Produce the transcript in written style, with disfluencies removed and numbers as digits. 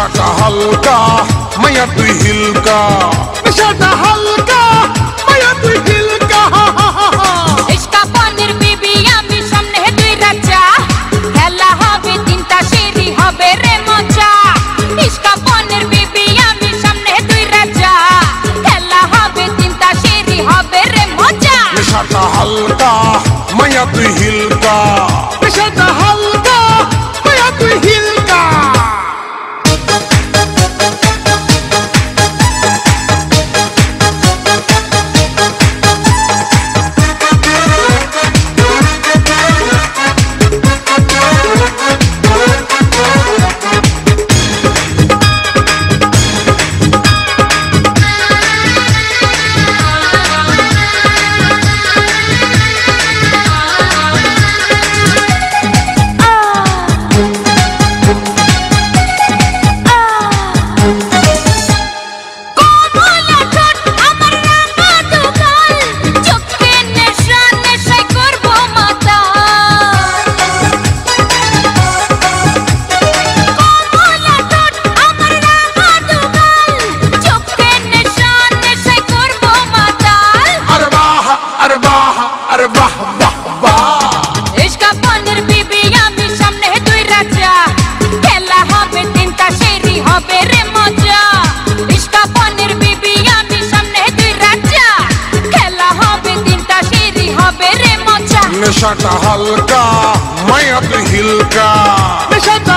নেশাটা হালকা মায়া তুই হিলকা, নেশাটা হালকা মায়া তুই হিলকা। ইশকা পানির বিবি আমি সামনে দুই রাজা, খেলা হবে তিনটা সিঁড়ি হবে রে মজা। ইশকা পানির বিবি আমি সামনে দুই রাজা, খেলা হবে তিনটা সিঁড়ি হবে রে মজা। নেশাটা হালকা মায়া তুই হিলকা, নেশাটা হালকা মায়া তুই হিলকা। নেশাটা হালকা মায়া তুই হিলকা, নেশাটা